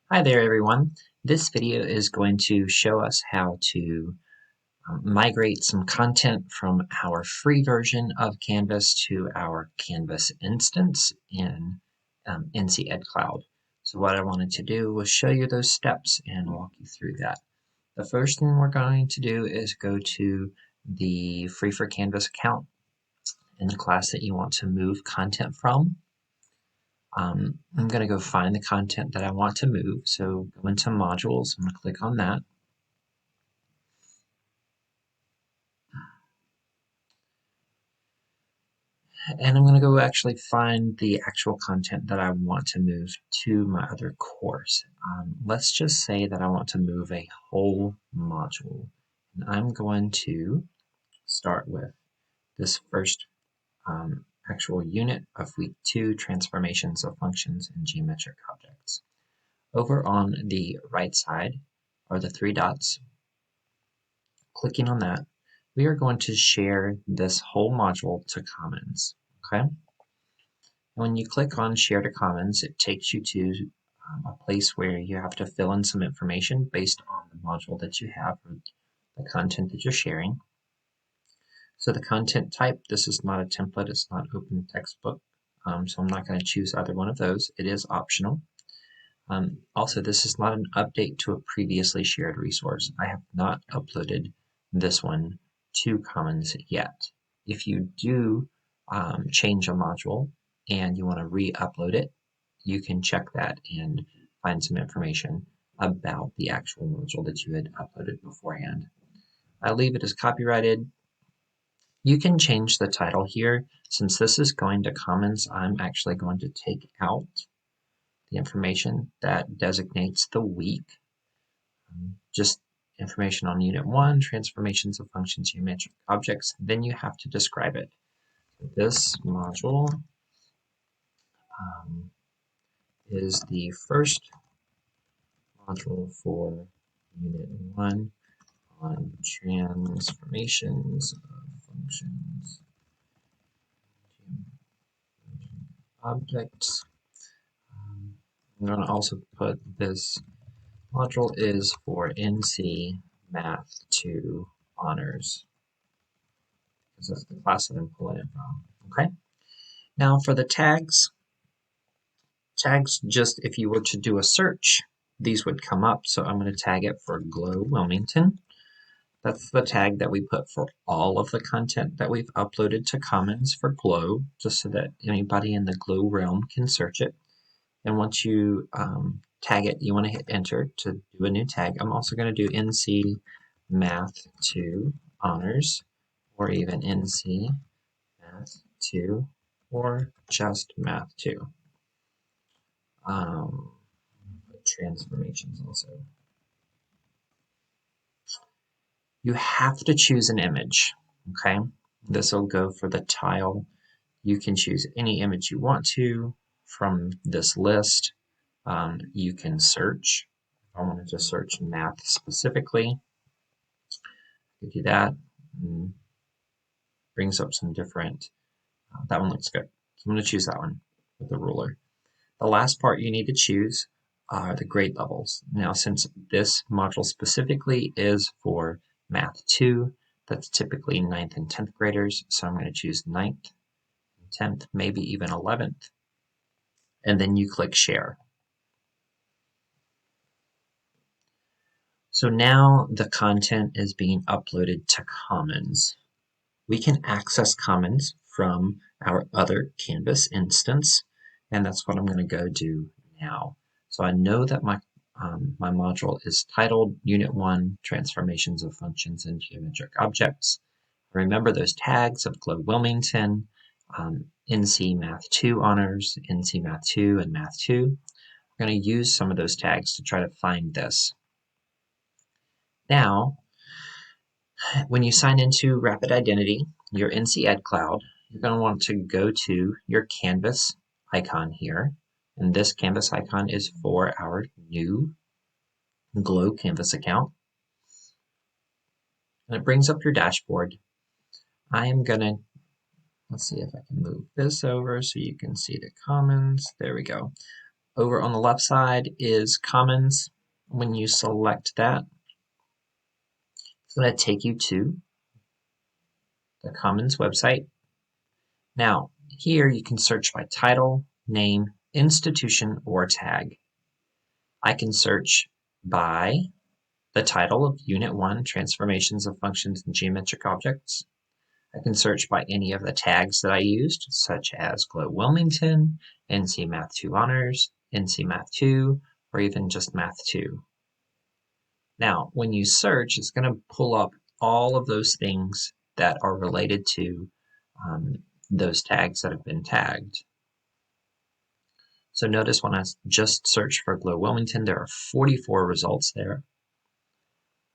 Hi there everyone. This video is going to show us how to migrate some content from our free version of Canvas to our Canvas instance in NC Ed Cloud. So what I wanted to do was show you those steps and walk you through that. The first thing we're going to do is go to the Free for Canvas account in the class that you want to move content from. I'm going to go find the content that I want to move. So go into modules, I'm going to click on that. And I'm going to go actually find the actual content that I want to move to my other course. Let's just say that I want to move a whole module. And I'm going to start with this first actual unit of week 2, transformations of functions in geometric objects. Over on the right side are the 3 dots. Clicking on that, we are going to share this whole module to Commons. Okay? When you click on Share to Commons, it takes you to a place where you have to fill in some information based on the module that you have or the content that you're sharing. So the content type, this is not a template, it's not open textbook, so I'm not going to choose either one of those. It is optional. Also, this is not an update to a previously shared resource. I have not uploaded this one to Commons yet. If you do change a module and you want to re-upload it, you can check that and find some information about the actual module that you had uploaded beforehand. I leave it as copyrighted. You can change the title here. Since this is going to Commons, I'm actually going to take out the information that designates the week. Just information on Unit 1, transformations of functions, geometric objects, then you have to describe it. This module is the first module for Unit 1 on transformations of functions, objects. I'm going to also put this module is for NC Math 2 Honors, because that's the class that I'm pulling it from. Okay. Now for the tags, just if you were to do a search, these would come up. So I'm going to tag it for Glow Wilmington. That's the tag that we put for all of the content that we've uploaded to Commons for Glow, just so that anybody in the Glow realm can search it. And once you tag it, you want to hit enter to do a new tag. I'm also going to do NC Math 2 Honors, or even NC Math 2, or just Math 2. Transformations also. You have to choose an image, okay? This will go for the tile. You can choose any image you want to from this list. You can search. If I wanted to search math specifically, I could do that. Brings up some different, that one looks good. So I'm going to choose that one with the ruler. The last part you need to choose are the grade levels. Now, since this module specifically is for Math 2, that's typically 9th and 10th graders, so I'm going to choose 9th, 10th, maybe even 11th, and then you click Share. So now the content is being uploaded to Commons. We can access Commons from our other Canvas instance, and that's what I'm going to go do now. So I know that my module is titled Unit 1, Transformations of Functions in Geometric Objects. Remember those tags of Glow Wilmington, NC Math 2 Honors, NC Math 2, and Math 2. We're going to use some of those tags to try to find this. Now, when you sign into Rapid Identity, your NC Ed Cloud, you're going to want to go to your Canvas icon here. And this Canvas icon is for our new Glow Canvas account. And it brings up your dashboard. I am going to, let's see if I can move this over so you can see the Commons. There we go. Over on the left side is Commons. When you select that, it's going to take you to the Commons website. Now, here you can search by title, name, institution, or tag. I can search by the title of Unit 1, Transformations of Functions and Geometric Objects. I can search by any of the tags that I used, such as GLOW Wilmington, NC Math 2 Honors, NC Math 2, or even just Math 2. Now, when you search, it's going to pull up all of those things that are related to those tags that have been tagged. So notice when I just searched for GLOW Wilmington, there are 44 results there.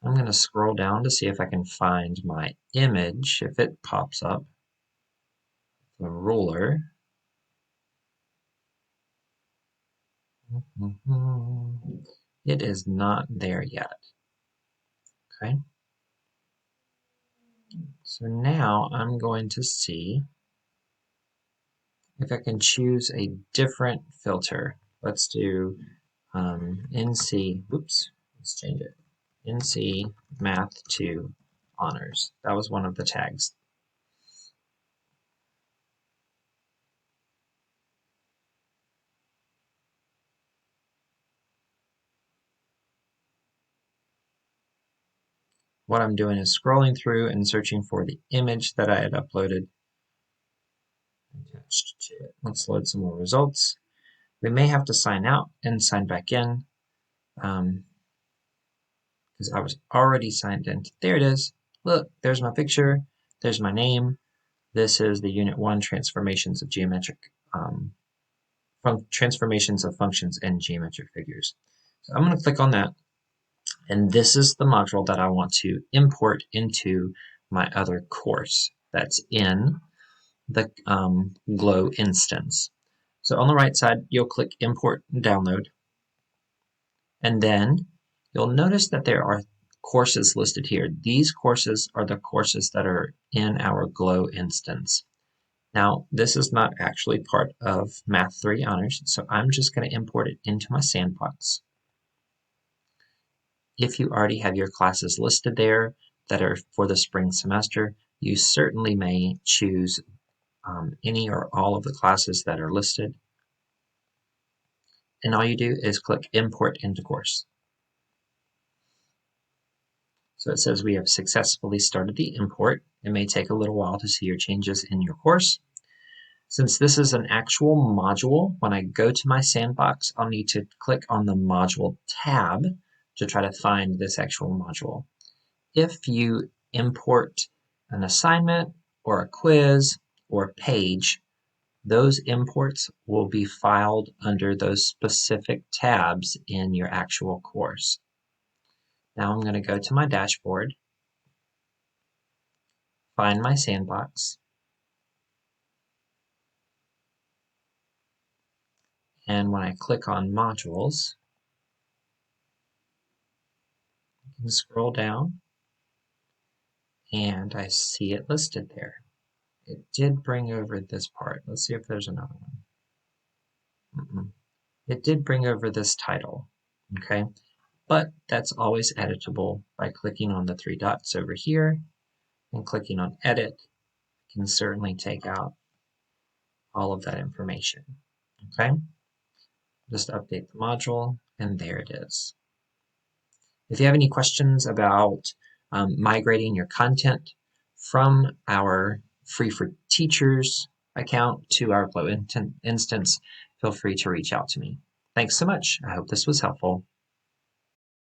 I'm going to scroll down to see if I can find my image, if it pops up, the ruler. It is not there yet. Okay. So now I'm going to see if I can choose a different filter. Let's do NC, let's change it. NC Math 2 Honors. That was one of the tags. What I'm doing is scrolling through and searching for the image that I had uploaded attached to it. Let's load some more results. We may have to sign out and sign back in because I was already signed in. There it is. Look, there's my picture. There's my name. This is the Unit 1 Transformations of Transformations of Functions and Geometric Figures. So I'm going to click on that. And this is the module that I want to import into my other course that's in the GLOW instance. So on the right side, you'll click Import and Download. And then you'll notice that there are courses listed here. These courses are the courses that are in our GLOW instance. Now, this is not actually part of Math 3 Honors, so I'm just going to import it into my sandbox. If you already have your classes listed there that are for the spring semester, you certainly may choose any or all of the classes that are listed. And all you do is click Import into Course. So it says we have successfully started the import. It may take a little while to see your changes in your course. Since this is an actual module, when I go to my sandbox, I'll need to click on the Module tab to try to find this actual module. If you import an assignment or a quiz or a page, those imports will be filed under those specific tabs in your actual course. Now I'm going to go to my dashboard, find my sandbox, and when I click on modules, you can scroll down and I see it listed there. It did bring over this part. Let's see if there's another one. It did bring over this title, okay? But that's always editable by clicking on the three dots over here and clicking on Edit. You can certainly take out all of that information, okay? Just update the module, and there it is. If you have any questions about migrating your content from our Free for Teachers account to our GLOW instance, feel free to reach out to me. Thanks so much. I hope this was helpful.